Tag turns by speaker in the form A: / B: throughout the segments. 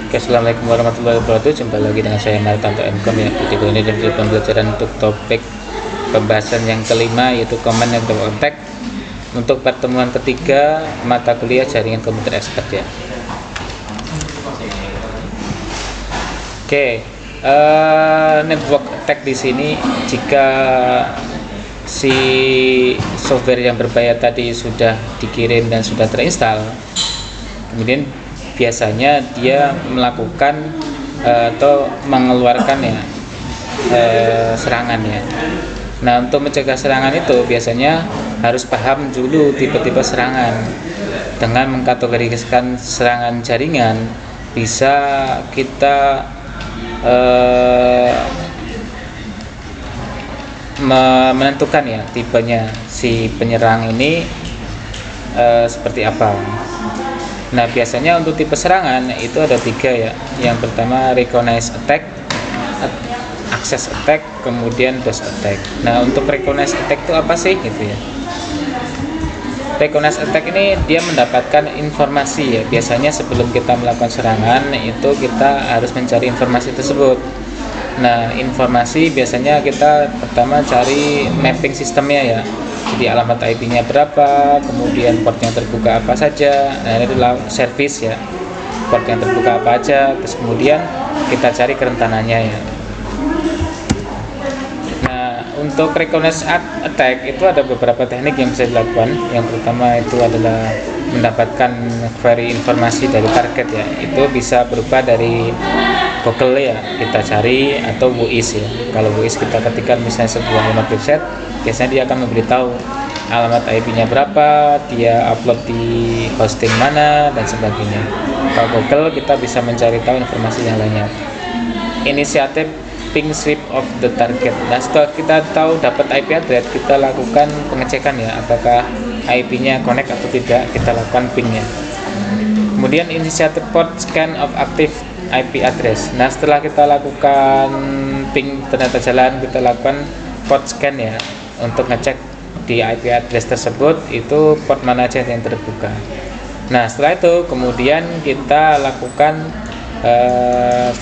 A: Oke, assalamualaikum warahmatullahi wabarakatuh. Jumpa lagi dengan saya Martanto Mkom ya. Di video ini dari pembelajaran untuk topik pembahasan yang kelima, yaitu Command Network Attack untuk pertemuan ketiga mata kuliah jaringan komputer expert ya. Oke, network attack di sini jika si software yang berbahaya tadi sudah dikirim dan sudah terinstall, kemudian biasanya dia melakukan atau mengeluarkan ya serangan ya. Nah, untuk mencegah serangan itu biasanya harus paham dulu tipe-tipe serangan. Dengan mengkategoriskan serangan jaringan, bisa kita menentukan ya tipenya si penyerang ini seperti apa. Nah, biasanya untuk tipe serangan itu ada 3 ya. Yang pertama recognize attack, access attack, kemudian DOS attack. Nah, untuk recognize attack itu apa sih gitu ya? Recognize attack ini dia mendapatkan informasi ya. Biasanya sebelum kita melakukan serangan itu kita harus mencari informasi tersebut. Nah, informasi biasanya kita pertama cari mapping sistemnya ya. Jadi alamat IP-nya berapa, kemudian port yang terbuka apa saja. Nah, ini adalah service ya, port yang terbuka apa aja. Terus kemudian kita cari kerentanannya ya. Nah, untuk recognize attack itu ada beberapa teknik yang bisa dilakukan. Yang pertama itu adalah mendapatkan query informasi dari target ya. Itu bisa berupa dari Google ya, kita cari, atau WHOIS ya. Kalau WHOIS kita ketikkan misalnya sebuah alamat website, biasanya dia akan memberitahu alamat IP-nya berapa, dia upload di hosting mana, dan sebagainya. Kalau Google kita bisa mencari tahu informasi yang lainnya. Inisiatif ping sweep of the target. Nah, setelah kita tahu dapat IP address, kita lakukan pengecekan ya, apakah IP-nya connect atau tidak, kita lakukan pingnya. Kemudian inisiatif port scan of active IP address. Nah, setelah kita lakukan ping ternyata jalan, kita lakukan port scan ya, untuk ngecek di IP address tersebut itu port mana aja yang terbuka. Nah, setelah itu kemudian kita lakukan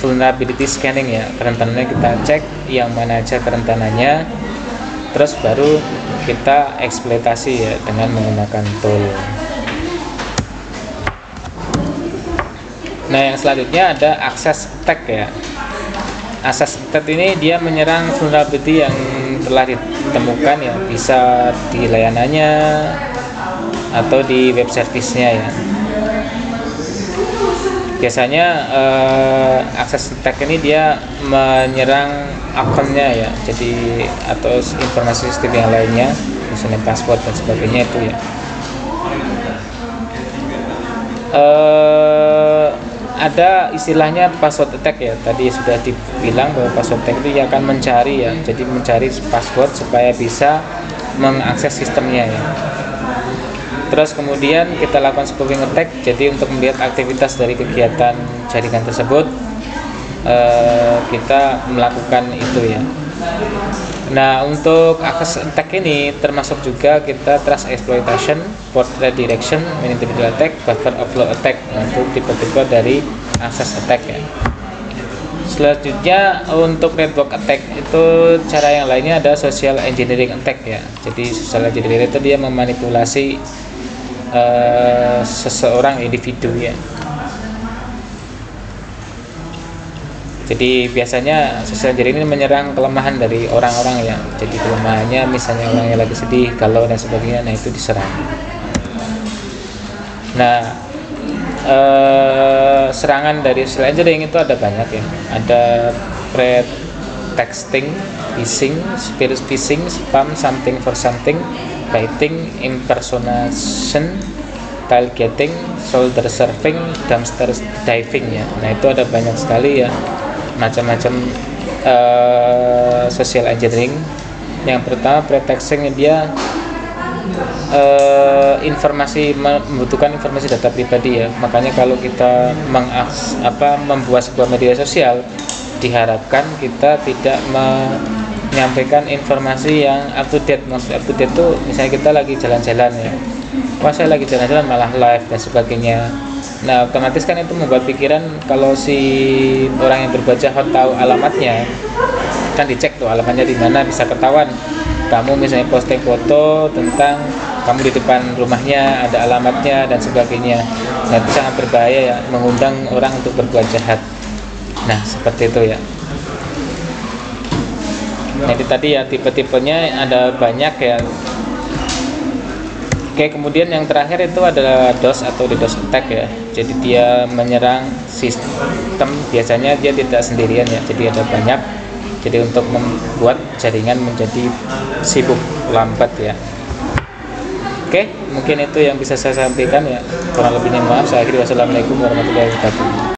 A: vulnerability scanning ya, kerentanannya kita cek yang mana aja kerentanannya, terus baru kita eksploitasi ya dengan menggunakan tool. Nah, yang selanjutnya ada access attack ya. Access attack ini dia menyerang vulnerability yang telah ditemukan ya, bisa di layanannya atau di web service-nya ya. Biasanya access attack ini dia menyerang akunnya ya, jadi atau informasi sistem yang lainnya, misalnya password dan sebagainya itu ya. Ada istilahnya password attack ya. Tadi sudah dibilang bahwa password attack itu akan mencari ya, jadi mencari password supaya bisa mengakses sistemnya ya. Terus kemudian kita lakukan spoofing attack, jadi untuk melihat aktivitas dari kegiatan jaringan tersebut, kita melakukan itu ya. Nah, untuk access attack ini termasuk juga kita trust exploitation, port redirection, individual attack, buffer overflow attack. Untuk tipe-tipe dari access attack ya. Selanjutnya untuk network attack itu cara yang lainnya ada social engineering attack ya. Jadi social engineering itu dia memanipulasi seseorang individu ya. Jadi biasanya social engineering ini menyerang kelemahan dari orang-orang ya. Jadi kelemahannya misalnya orang yang lagi sedih, galau dan sebagainya, nah itu diserang. Nah, serangan dari social engineering itu ada banyak ya. Ada pretexting, phishing, spear phishing, spam, something for something, baiting, impersonation, tailgating, shoulder surfing, dumpster diving ya. Nah, itu ada banyak sekali ya macam-macam social engineering. Yang pertama pretexting, dia membutuhkan informasi data pribadi ya. Makanya kalau kita membuat sebuah media sosial, diharapkan kita tidak menyampaikan informasi yang up to date. Maksud up to date itu misalnya kita lagi jalan-jalan ya, wah saya lagi jalan-jalan malah live dan sebagainya. Nah, otomatis kan itu membuat pikiran kalau si orang yang berbuat jahat tahu alamatnya, kan dicek tuh alamatnya di mana, bisa ketahuan. Kamu misalnya posting foto tentang kamu di depan rumahnya, ada alamatnya dan sebagainya. Nah, itu sangat berbahaya ya, mengundang orang untuk berbuat jahat. Nah, seperti itu ya. Jadi tadi ya tipe-tipenya ada banyak ya. Oke, kemudian yang terakhir itu adalah DOS atau DDoS attack ya. Jadi dia menyerang sistem, biasanya dia tidak sendirian ya. Jadi ada banyak. Jadi untuk membuat jaringan menjadi sibuk, lambat ya. Oke, mungkin itu yang bisa saya sampaikan ya. Kurang lebihnya maaf. Saya akhiri, wassalamualaikum warahmatullahi wabarakatuh.